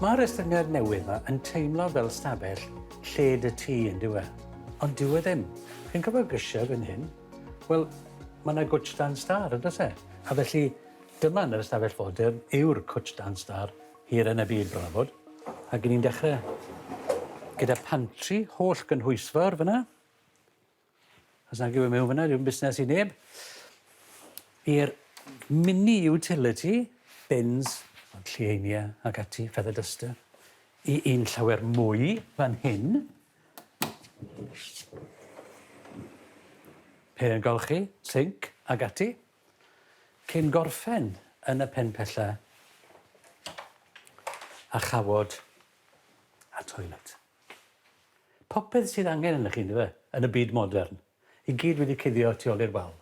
Mae'r estyniad newydd yma yn teimlo fel stafell lled y tŷ yn dyw e. Ond dyw e ddim. Chi'n cofio grisiau fan hyn? Wel, mae yna Cwtsh Dan Stâr, ydych e? A felly, dyma yn yr ystafell fodern yw'r Cwtsh Dan Stâr hir yn y byd bron a bod. Ac ni'n dechrau gyda pantri holl gynhwysfawr fyna. Os nag yw e mewn fyna, dwi'n busnes i neb. I'r mini utility, bins, lleiniau ac ati, feather duster. I un llawer mwy fan hyn. Pen golchi, sinc ac ati. Cyn gorffen yn y pen pella a chafod a toilet. Popeth sydd angen yn chi, yn y byd modern, i gyd wedi cuddio tu ôl i'r wal.